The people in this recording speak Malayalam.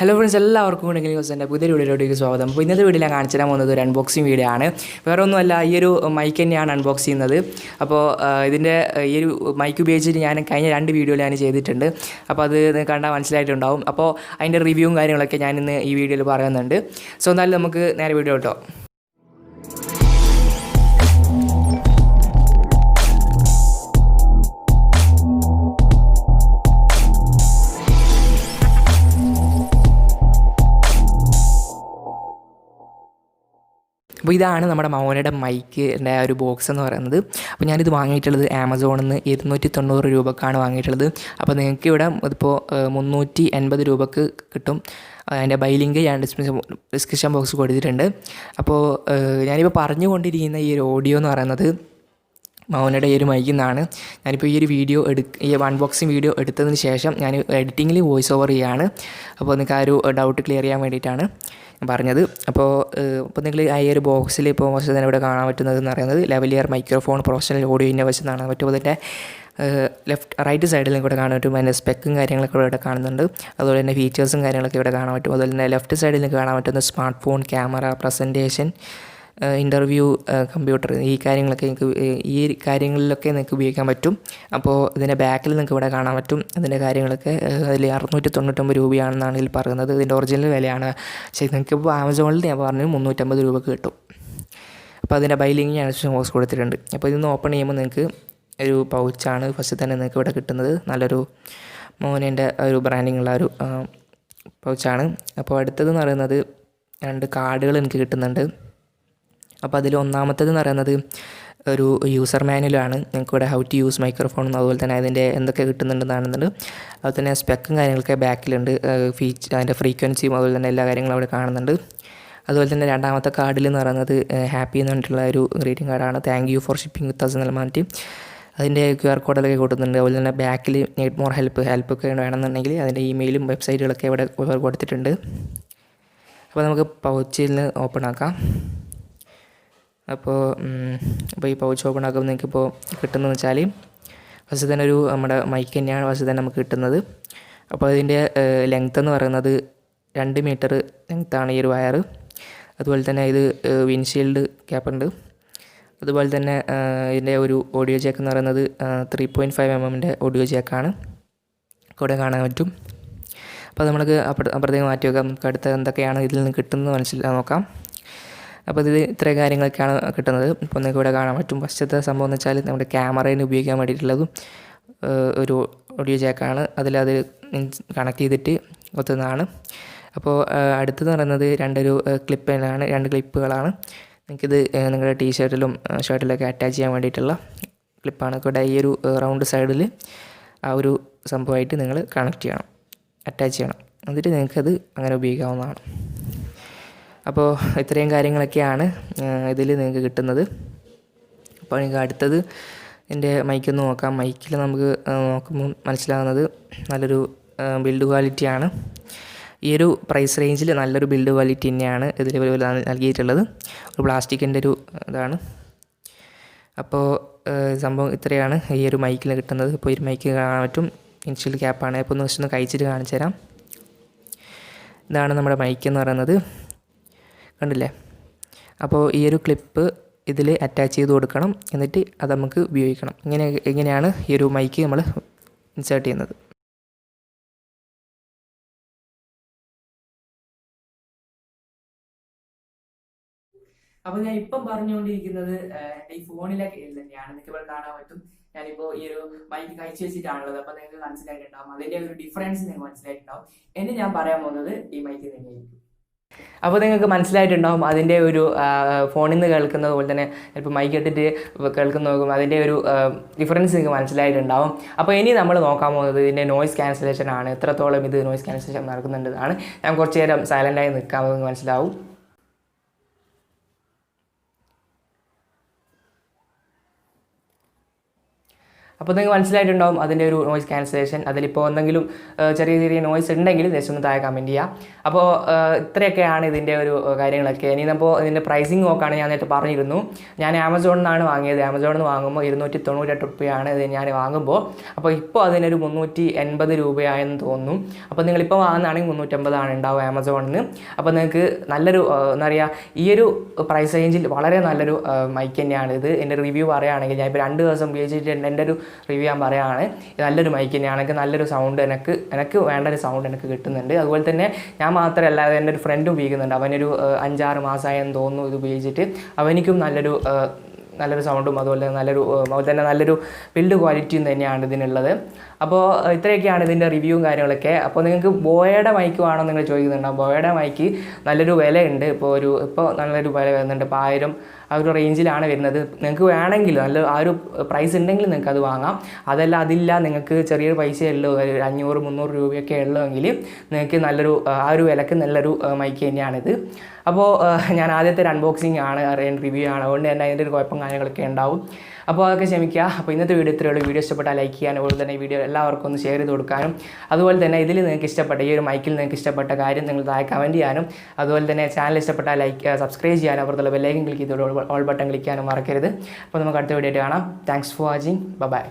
ഹലോ ഫ്രണ്ട്സ്, എല്ലാവർക്കും കൂടെ എൻ്റെ പുതിയ വീഡിയോയിലേക്ക് സ്വാഗതം. അപ്പോൾ ഇന്നത്തെ വീഡിയോ ഞാൻ കാണിച്ചു തരാൻ പോകുന്നത് ഒരു അൺബോക്സിങ് വീഡിയോ ആണ്. വേറെ ഒന്നുമല്ല, ഈ ഒരു മൈക്ക് തന്നെയാണ് അൺബോക്സ് ചെയ്യുന്നത്. അപ്പോൾ ഇതിൻ്റെ ഈ ഒരു മൈക്ക് ഉപയോഗിച്ചിട്ട് ഞാൻ കഴിഞ്ഞ 2 വീഡിയോയിൽ ഞാൻ ചെയ്തിട്ടുണ്ട്. അപ്പോൾ അത് കണ്ടാൽ മനസ്സിലായിട്ടുണ്ടാവും. അപ്പോൾ അതിൻ്റെ റിവ്യൂവും കാര്യങ്ങളൊക്കെ ഞാൻ ഇന്ന് ഈ വീഡിയോയിൽ പറയുന്നുണ്ട്. സോ എന്നാലും നമുക്ക് നേരെ വീഡിയോ കേട്ടോ. അപ്പോൾ ഇതാണ് നമ്മുടെ മൗനയുടെ മൈക്കിൻ്റെ ഒരു ബോക്സ് എന്ന് പറയുന്നത്. അപ്പോൾ ഞാനിത് വാങ്ങിയിട്ടുള്ളത് ആമസോണിൽ നിന്ന് 290 രൂപക്കാണ് വാങ്ങിയിട്ടുള്ളത്. അപ്പോൾ നിങ്ങൾക്ക് ഇവിടെ ഇതിപ്പോൾ 380 രൂപക്ക് കിട്ടും. അതിൻ്റെ ബൈ ലിങ്ക് ഞാൻ ഡിസ്ക്രിപ്ഷൻ ബോക്സ് കൊടുത്തിട്ടുണ്ട്. അപ്പോൾ ഞാനിപ്പോൾ പറഞ്ഞുകൊണ്ടിരിക്കുന്ന ഈ ഒരു ഓഡിയോ എന്ന് പറയുന്നത് മൗനയുടെ ഈ ഒരു മൈക്കിൽ നിന്നാണ്. ഞാനിപ്പോൾ ഈ ഒരു വീഡിയോ ഈ അൺബോക്സിങ് വീഡിയോ എടുത്തതിന് ശേഷം ഞാൻ എഡിറ്റിങ്ങിൽ വോയിസ് ഓവർ ചെയ്യുകയാണ്. അപ്പോൾ നിങ്ങൾക്ക് ആ ഒരു ഡൗട്ട് ക്ലിയർ ചെയ്യാൻ വേണ്ടിയിട്ടാണ് ഞാൻ പറഞ്ഞത്. അപ്പോൾ നിങ്ങൾ ആ ഒരു ബോക്സിൽ ഇപ്പോൾ വശത്ത് തന്നെ ഇവിടെ കാണാൻ പറ്റുന്നതെന്ന് പറയുന്നത് ലെവലിയർ മൈക്രോഫോൺ പ്രൊഫഷണൽ ഓഡിയോൻ്റെ വശത്ത് കാണാൻ പറ്റും. അതിൻ്റെ റൈറ്റ് സൈഡിൽ കൂടെ കാണാൻ പറ്റും. അതിൻ്റെ സ്പെക്കും കാര്യങ്ങളൊക്കെ ഇവിടെ കാണുന്നുണ്ട്. അതുപോലെ തന്നെ ഫീച്ചേഴ്സും കാര്യങ്ങളൊക്കെ ഇവിടെ കാണാൻ പറ്റും. അതുപോലെ തന്നെ ലെഫ്റ്റ് സൈഡിൽ നിങ്ങൾക്ക് കാണാൻ പറ്റുന്ന smart phone, camera, presentation, interview, computer, ഈ കാര്യങ്ങളൊക്കെ കാര്യങ്ങളിലൊക്കെ നിങ്ങൾക്ക് ഉപയോഗിക്കാൻ പറ്റും. അപ്പോൾ ഇതിൻ്റെ ബാക്കിൽ നിങ്ങൾക്ക് ഇവിടെ കാണാൻ പറ്റും അതിൻ്റെ കാര്യങ്ങളൊക്കെ. അതിൽ 699 രൂപയാണെന്നാണ് ഇതിൽ പറയുന്നത്. ഇതിൻ്റെ ഒറിജിനൽ വിലയാണ്. പക്ഷേ നിങ്ങൾക്ക് ഇപ്പോൾ ആമസോണിൽ ഞാൻ പറഞ്ഞു 350 രൂപക്ക് കിട്ടും. അപ്പോൾ അതിൻ്റെ ബൈ ലിങ്ക് ഞാൻ ബോക്സ് കൊടുത്തിട്ടുണ്ട്. അപ്പോൾ ഇതൊന്ന് ഓപ്പൺ ചെയ്യുമ്പോൾ നിങ്ങൾക്ക് ഒരു പൗച്ചാണ് ഫസ്റ്റ് തന്നെ നിങ്ങൾക്ക് ഇവിടെ കിട്ടുന്നത്. നല്ലൊരു മോനേൻ്റെ ഒരു ബ്രാൻഡിങ്ങുള്ള ഒരു പൗച്ചാണ്. അപ്പോൾ അടുത്തതെന്ന് പറയുന്നത് 2 കാർഡുകൾ എനിക്ക് കിട്ടുന്നുണ്ട്. അപ്പോൾ അതിൽ ഒന്നാമത്തേതെന്ന് പറയുന്നത് ഒരു യൂസർ മാനുവലാണ്. നിങ്ങൾക്കിവിടെ ഹൗ ടു യൂസ് മൈക്രോഫോൺ, അതുപോലെ തന്നെ അതിൻ്റെ എന്തൊക്കെ കിട്ടുന്നുണ്ടെന്നാണെന്നുണ്ട്. അതുപോലെ തന്നെ സ്പെക്കും കാര്യങ്ങളൊക്കെ ബാക്കിലുണ്ട്. അതിൻ്റെ ഫ്രീക്വൻസിയും അതുപോലെ തന്നെ എല്ലാ കാര്യങ്ങളും അവിടെ കാണുന്നുണ്ട്. അതുപോലെ തന്നെ രണ്ടാമത്തെ കാർഡിൽ എന്ന് പറയുന്നത് ഹാപ്പി എന്ന് പറഞ്ഞിട്ടുള്ള ഒരു ഗ്രീറ്റിംഗ് കാർഡാണ്. Thank you for shipping with us എന്ന് പറഞ്ഞിട്ട് അതിൻ്റെ QR കോഡൊക്കെ കൊടുത്തിട്ടുണ്ട്. അതുപോലെ തന്നെ ബാക്കിൽ നീഡ് മോർ ഹെൽപ്പൊക്കെ വേണമെന്നുണ്ടെങ്കിൽ അതിൻ്റെ ഇമെയിലും വെബ്സൈറ്റുകളൊക്കെ ഇവിടെ കൊടുത്തിട്ടുണ്ട്. അപ്പോൾ നമുക്ക് പൗച്ചിൽ നിന്ന് ഓപ്പൺ ആക്കാം. അപ്പോൾ ഈ പൗച്ച് ഓപ്പൺ ആക്കുമ്പോൾ നിങ്ങൾക്കിപ്പോൾ കിട്ടുന്നതെന്ന് വെച്ചാൽ ഫസ്റ്റ് തന്നെ ഒരു നമ്മുടെ മൈക്ക് തന്നെയാണ് ഫസ്റ്റ് തന്നെ നമുക്ക് കിട്ടുന്നത്. അപ്പോൾ അതിൻ്റെ ലെങ്ത്ത് എന്ന് പറയുന്നത് 2 മീറ്റർ ലെങ്ത്താണ് ഈ ഒരു വയർ. അതുപോലെ തന്നെ ഇത് വിൻഷീൽഡ് ക്യാപ്പുണ്ട്. അതുപോലെ തന്നെ ഇതിൻ്റെ ഒരു ഓഡിയോ ജാക്ക് എന്ന് പറയുന്നത് 3.5 mm ഓഡിയോ ജാക്കാണ് കൂടെ കാണാൻ പറ്റും. അപ്പോൾ നമുക്ക് അപ്പുറത്തേക്ക് മാറ്റി വെക്കാം. നമുക്ക് അടുത്ത എന്തൊക്കെയാണ് ഇതിൽ നിന്ന് കിട്ടുന്നത് നോക്കാം. അപ്പോൾ ഇത് ഇത്രയും കാര്യങ്ങളൊക്കെയാണ് കിട്ടുന്നത്. ഇപ്പോൾ നിങ്ങൾക്ക് ഇവിടെ കാണാൻ പറ്റും. ഫസ്റ്റത്തെ സംഭവം എന്ന് വെച്ചാൽ നമ്മുടെ ക്യാമറയിൽ ഉപയോഗിക്കാൻ വേണ്ടിയിട്ടുള്ളതും ഒരു ഓഡിയോ ജാക്കാണ്. അതിലത് കണക്ട് ചെയ്തിട്ട് ഒത്തുന്നതാണ്. അപ്പോൾ അടുത്തെന്ന് പറയുന്നത് 2 ക്ലിപ്പുകളാണ്. നിങ്ങൾക്കിത് നിങ്ങളുടെ ടീഷർട്ടിലും ഷർട്ടിലൊക്കെ അറ്റാച്ച് ചെയ്യാൻ വേണ്ടിയിട്ടുള്ള ക്ലിപ്പാണ്. ഇവിടെ ഈ ഒരു റൗണ്ട് സൈഡിൽ ആ ഒരു സംഭവമായിട്ട് നിങ്ങൾ അറ്റാച്ച് ചെയ്യണം. എന്നിട്ട് നിങ്ങൾക്കത് അങ്ങനെ ഉപയോഗിക്കാവുന്നതാണ്. അപ്പോൾ ഇത്രയും കാര്യങ്ങളൊക്കെയാണ് ഇതിൽ നിങ്ങൾക്ക് കിട്ടുന്നത്. അപ്പോൾ നിങ്ങൾക്ക് അടുത്തത് എൻ്റെ മൈക്കൊന്ന് നോക്കാം. മൈക്കിൽ നമുക്ക് നോക്കുമ്പോൾ മനസ്സിലാകുന്നത് നല്ലൊരു ബിൽഡ് ക്വാളിറ്റിയാണ്. ഈ ഒരു പ്രൈസ് റേഞ്ചിൽ നല്ലൊരു ബിൽഡ് ക്വാളിറ്റി തന്നെയാണ് ഇതിൽ നൽകിയിട്ടുള്ളത്. ഒരു പ്ലാസ്റ്റിക്കിൻ്റെ ഒരു ഇതാണ്. അപ്പോൾ സംഭവം ഇത്രയാണ് ഈ ഒരു മൈക്കിൽ കിട്ടുന്നത്. ഇപ്പോൾ ഈ മൈക്ക് കാണാൻ പറ്റും. ഇൻഷ്യൽ ക്യാപ്പാണ്. ഇപ്പോൾ ഒന്ന് കഴിച്ചിട്ട് കാണിച്ചു തരാം. ഇതാണ് നമ്മുടെ മൈക്ക് എന്ന് പറയുന്നത്. കണ്ടില്ലേ? അപ്പോൾ ഈ ഒരു ക്ലിപ്പ് ഇതിൽ അറ്റാച്ച് ചെയ്ത് കൊടുക്കണം. എന്നിട്ട് അത് നമുക്ക് ഉപയോഗിക്കണം. ഇങ്ങനെയാണ് ഈ ഒരു മൈക്ക് നമ്മൾ ഇൻസേർട്ട് ചെയ്യുന്നത്. അപ്പോൾ ഞാൻ ഇപ്പം പറഞ്ഞുകൊണ്ടിരിക്കുന്നത് എൻ്റെ ഈ ഫോണിലെ കേസ് തന്നെയാണ്. നിങ്ങൾക്ക് ഇവിടെ കാണാൻ പറ്റും. ഞാനിപ്പോൾ ഈ ഒരു മൈക്ക് കഴിച്ചു വെച്ചിട്ടാണുള്ളത്. അപ്പോൾ നിങ്ങൾക്ക് മനസ്സിലായിട്ടുണ്ടാവും അതിൻ്റെ ഒരു ഡിഫറൻസ് നിങ്ങൾക്ക് മനസ്സിലായിട്ടുണ്ടാവും. എന്ന് ഞാൻ പറയാൻ പോകുന്നത് ഈ മൈക്ക് തന്നെയായിരിക്കും. അപ്പോൾ നിങ്ങൾക്ക് മനസ്സിലായിട്ടുണ്ടാവും അതിൻ്റെ ഒരു ഫോണിൽ നിന്ന് കേൾക്കുന്നത് പോലെ തന്നെ ഇപ്പോൾ മൈക്ക് ഇട്ടിട്ട് കേൾക്കുന്ന നോക്കും അതിൻ്റെ ഒരു ഡിഫറൻസ് നിങ്ങൾക്ക് മനസ്സിലായിട്ടുണ്ടാവും. അപ്പോൾ ഇനി നമ്മൾ നോക്കാൻ പോകുന്നത് ഇതിൻ്റെ നോയ്സ് ക്യാൻസലേഷൻ ആണ്. എത്രത്തോളം ഇത് നോയ്സ് ക്യാൻസലേഷൻ നടക്കുന്നുണ്ടെന്നാണ്. ഞാൻ കുറച്ച് നേരം സൈലൻ്റായി നിൽക്കാമെന്ന് മനസ്സിലാവും. അപ്പോൾ നിങ്ങൾക്ക് മനസ്സിലായിട്ടുണ്ടാവും അതിൻ്റെ ഒരു നോയ്സ് ക്യാൻസലേഷൻ. അതിലിപ്പോൾ എന്തെങ്കിലും ചെറിയ ചെറിയ നോയ്സ് ഉണ്ടെങ്കിൽ ജസ്റ്റ് ഒന്ന് താഴെ കമൻറ്റ് ചെയ്യുക. അപ്പോൾ ഇത്രയൊക്കെയാണ് ഇതിൻ്റെ ഒരു കാര്യങ്ങളൊക്കെ. ഇനി നമ്മൾ ഇതിൻ്റെ പ്രൈസിങ് നോക്കുകയാണെങ്കിൽ ഞാൻ നേരത്തെ പറഞ്ഞിരുന്നു, ഞാൻ ആമസോണിൽ നിന്നാണ് വാങ്ങിയത്. ആമസോണിൽ നിന്ന് വാങ്ങുമ്പോൾ 298 രൂപയാണ് ഇത് ഞാൻ വാങ്ങുമ്പോൾ. അപ്പോൾ ഇപ്പോൾ അതിനൊരു 380 രൂപയായെന്ന് തോന്നുന്നു. അപ്പോൾ നിങ്ങളിപ്പോൾ വാങ്ങുന്നതാണെങ്കിൽ 350 ഉണ്ടാവും ആമസോണിൽ നിന്ന്. അപ്പോൾ നിങ്ങൾക്ക് നല്ലൊരു എന്താ പറയുക, ഈ ഒരു പ്രൈസ് റേഞ്ചിൽ വളരെ നല്ലൊരു മൈക്ക് തന്നെയാണ് ഇത്. എൻ്റെ റിവ്യൂ പറയുകയാണെങ്കിൽ ഞാൻ ഇപ്പോൾ 2 ദിവസം ഉപയോഗിച്ചിട്ട് എൻ്റെ ഒരു റിവ്യൂ ഞാൻ പറയുകയാണ്. നല്ലൊരു മൈക്ക് തന്നെയാണ്. എനിക്ക് നല്ലൊരു സൗണ്ട് എനിക്ക് വേണ്ട ഒരു സൗണ്ട് എനിക്ക് കിട്ടുന്നുണ്ട്. അതുപോലെ തന്നെ ഞാൻ മാത്രമല്ല, എൻ്റെ ഒരു ഫ്രണ്ട് ഉപയോഗിക്കുന്നുണ്ട്. അവനൊരു 5-6 മാസമായെന്ന് തോന്നുന്നു ഇത് ഉപയോഗിച്ചിട്ട്. അവനിക്കും നല്ലൊരു സൗണ്ടും അതുപോലെ തന്നെ നല്ലൊരു ബിൽഡ് ക്വാളിറ്റിയും തന്നെയാണ് ഇതിനുള്ളത്. അപ്പോൾ ഇത്രയൊക്കെയാണ് ഇതിൻ്റെ റിവ്യൂവും കാര്യങ്ങളൊക്കെ. അപ്പോൾ നിങ്ങൾക്ക് ബോയയുടെ മൈക്ക് വേണോ നിങ്ങൾ ചോദിക്കുന്നുണ്ടാവും. ബോയയുടെ മൈക്ക് നല്ലൊരു വിലയുണ്ട്. ഇപ്പോൾ നല്ലൊരു വില വരുന്നുണ്ട്. ഇപ്പോൾ 1000 ആ ഒരു റേഞ്ചിലാണ് വരുന്നത്. നിങ്ങൾക്ക് വേണമെങ്കിൽ ആ ഒരു പ്രൈസ് ഉണ്ടെങ്കിൽ നിങ്ങൾക്ക് അത് വാങ്ങാം. അതില്ല നിങ്ങൾക്ക് ചെറിയൊരു പൈസയേ ഉള്ളൂ, 500-300 രൂപയൊക്കെ ഉള്ളൂവെങ്കിൽ നിങ്ങൾക്ക് ആ ഒരു വിലക്ക് നല്ലൊരു മൈക്ക് തന്നെയാണിത്. അപ്പോൾ ഞാൻ ആദ്യത്തെ ഒരു അൺബോക്സിങ് ആണ്, റിവ്യൂ ആണ്, അതുകൊണ്ട് തന്നെ അതിൻ്റെ ഒരു കുഴപ്പം കാര്യങ്ങളൊക്കെ ഉണ്ടാവും. അപ്പോൾ അതൊക്കെ ക്ഷമിക്കുക. അപ്പോൾ ഇന്നത്തെ വീഡിയോ ഇത്രയേ ഉള്ളൂ. വീഡിയോ ഇഷ്ടപ്പെട്ടാൽ ലൈക്ക് ചെയ്യാനും അതുപോലെ തന്നെ ഈ വീഡിയോ എല്ലാവർക്കും ഒന്ന് ഷെയർ ചെയ്ത് കൊടുക്കാനും അതുപോലെ തന്നെ ഇതിൽ നിങ്ങൾക്ക് ഇഷ്ടപ്പെട്ട ഈ ഒരു മൈക്കിൽ നിങ്ങൾക്ക് ഇഷ്ടപ്പെട്ട കാര്യം നിങ്ങൾ താഴെ കമൻറ്റ് ചെയ്യാനും അതുപോലെ തന്നെ ചാനൽ ഇഷ്ടപ്പെട്ടാൽ സബ്സ്ക്രൈബ് ചെയ്യാനും അപ്പുറത്തുള്ള ബെല്ലൈക്കൻ ക്ലിക്ക് ചെയ്ത് ഓൾ ബട്ടൺ ക്ലിക്ക് ചെയ്യാനും മറക്കരുത്. അപ്പോൾ നമുക്ക് അടുത്ത വീഡിയോ ആയിട്ട് കാണാം. Thanks for watching. ബൈ.